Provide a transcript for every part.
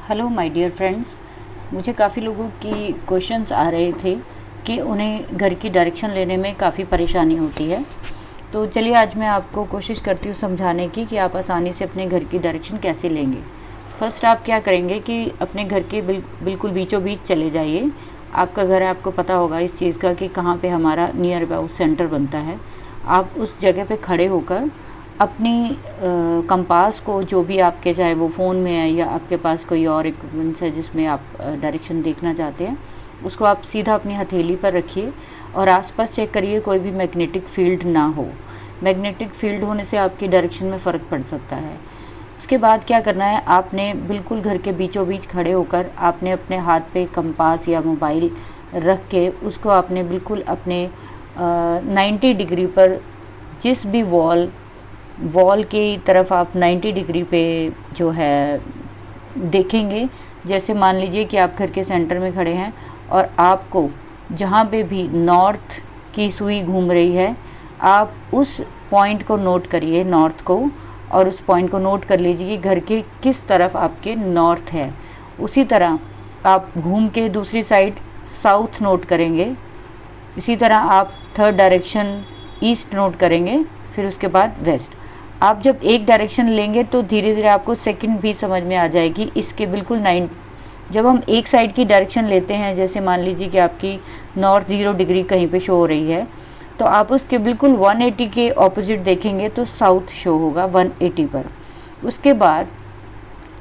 Hello my dear friends. मुझे काफ़ी लोगों की क्वेश्चंस आ रहे थे कि उन्हें घर की डायरेक्शन लेने में काफ़ी परेशानी होती है। तो चलिए आज मैं आपको कोशिश करती हूँ समझाने की कि आप आसानी से अपने घर की डायरेक्शन कैसे लेंगे। फर्स्ट आप क्या करेंगे कि अपने घर के बिल्कुल बीचों बीच चले जाइए। आपका घर है, आपको पता होगा इस चीज़ का कि कहाँ पे हमारा नियर अबाउट सेंटर बनता है। आप उस जगह पे खड़े होकर अपनी कंपास को, जो भी आपके, चाहे वो फ़ोन में है या आपके पास कोई और इक्विपमेंट्स है जिसमें आप डायरेक्शन देखना चाहते हैं, उसको आप सीधा अपनी हथेली पर रखिए और आसपास चेक करिए कोई भी मैग्नेटिक फील्ड ना हो। मैग्नेटिक फील्ड होने से आपकी डायरेक्शन में फ़र्क पड़ सकता है। उसके बाद क्या करना है, आपने बिल्कुल घर के बीचों बीच खड़े होकर आपने अपने हाथ पे कंपास या मोबाइल रख के उसको आपने बिल्कुल अपने 90 डिग्री पर, जिस भी वॉल की तरफ आप 90 डिग्री पे जो है देखेंगे। जैसे मान लीजिए कि आप घर के सेंटर में खड़े हैं और आपको जहाँ पे भी नॉर्थ की सुई घूम रही है, आप उस पॉइंट को नोट करिए, नॉर्थ को, और उस पॉइंट को नोट कर लीजिए कि घर के किस तरफ आपके नॉर्थ है। उसी तरह आप घूम के दूसरी साइड साउथ नोट करेंगे। इसी तरह आप थर्ड डायरेक्शन ईस्ट नोट करेंगे, फिर उसके बाद वेस्ट। आप जब एक डायरेक्शन लेंगे तो धीरे धीरे आपको सेकंड भी समझ में आ जाएगी इसके बिल्कुल 9। जब हम एक साइड की डायरेक्शन लेते हैं, जैसे मान लीजिए कि आपकी नॉर्थ 0 डिग्री कहीं पे शो हो रही है, तो आप उसके बिल्कुल 180 के ऑपोजिट देखेंगे तो साउथ शो होगा 180 पर। उसके बाद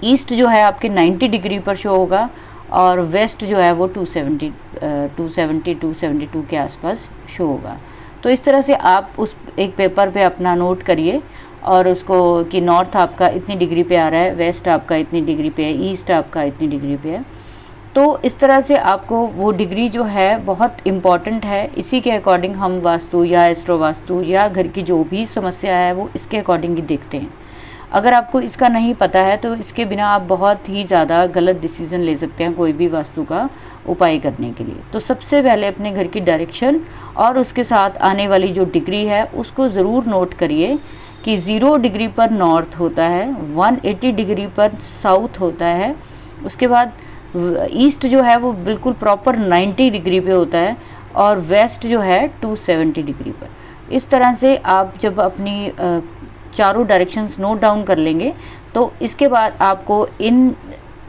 ईस्ट जो है आपके 90 डिग्री पर शो होगा और वेस्ट जो है वो 272 के आसपास शो होगा। तो इस तरह से आप उस एक पेपर पे अपना नोट करिए और उसको कि नॉर्थ आपका इतनी डिग्री पे आ रहा है, वेस्ट आपका इतनी डिग्री पे है, ईस्ट आपका इतनी डिग्री पे है। तो इस तरह से आपको वो डिग्री जो है बहुत इम्पॉर्टेंट है। इसी के अकॉर्डिंग हम वास्तु या एस्ट्रो वास्तु या घर की जो भी समस्या है वो इसके अकॉर्डिंग ही देखते हैं। अगर आपको इसका नहीं पता है तो इसके बिना आप बहुत ही ज़्यादा गलत डिसीजन ले सकते हैं कोई भी वास्तु का उपाय करने के लिए। तो सबसे पहले अपने घर की डायरेक्शन और उसके साथ आने वाली जो डिग्री है उसको ज़रूर नोट करिए कि 0 डिग्री पर नॉर्थ होता है, 180 डिग्री पर साउथ होता है। उसके बाद ईस्ट जो है वो बिल्कुल प्रॉपर 90 डिग्री पे होता है और वेस्ट जो है 270 डिग्री पर। इस तरह से आप जब अपनी चारों डायरेक्शंस नोट डाउन कर लेंगे तो इसके बाद आपको इन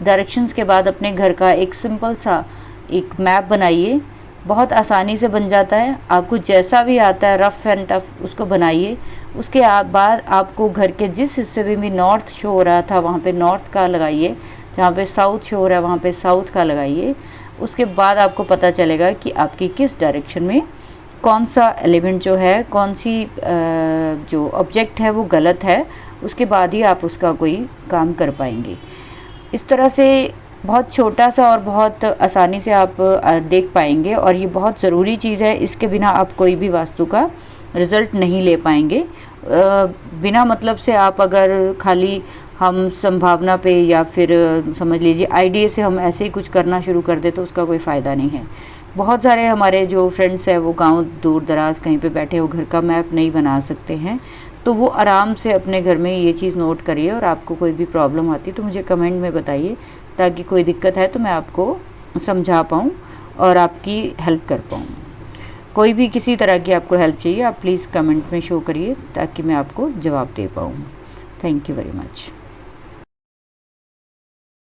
डायरेक्शंस के बाद अपने घर का एक सिंपल सा एक मैप बनाइए। बहुत आसानी से बन जाता है, आपको जैसा भी आता है रफ़ एंड टफ उसको बनाइए। उसके बाद आपको घर के जिस हिस्से में भी नॉर्थ शो हो रहा था वहाँ पे नॉर्थ का लगाइए, जहाँ पे साउथ शो हो रहा है वहाँ पे साउथ का लगाइए। उसके बाद आपको पता चलेगा कि आपकी किस डायरेक्शन में कौन सा एलिमेंट जो है, कौन सी जो ऑब्जेक्ट है वो गलत है। उसके बाद ही आप उसका कोई काम कर पाएंगे। इस तरह से बहुत छोटा सा और बहुत आसानी से आप देख पाएंगे और ये बहुत ज़रूरी चीज़ है। इसके बिना आप कोई भी वास्तु का रिज़ल्ट नहीं ले पाएंगे। बिना मतलब से आप अगर खाली हम संभावना पे या फिर समझ लीजिए आइडिया से हम ऐसे ही कुछ करना शुरू कर दे तो उसका कोई फ़ायदा नहीं है। बहुत सारे हमारे जो फ्रेंड्स हैं वो गांव दूर दराज कहीं पे बैठे हो, घर का मैप नहीं बना सकते हैं, तो वो आराम से अपने घर में ये चीज़ नोट करिए। और आपको कोई भी प्रॉब्लम आती है तो मुझे कमेंट में बताइए, ताकि कोई दिक्कत है तो मैं आपको समझा पाऊँ और आपकी हेल्प कर पाऊँ। कोई भी किसी तरह की आपको हेल्प चाहिए आप प्लीज़ कमेंट में शो करिए ताकि मैं आपको जवाब दे पाऊँ। Thank you very much.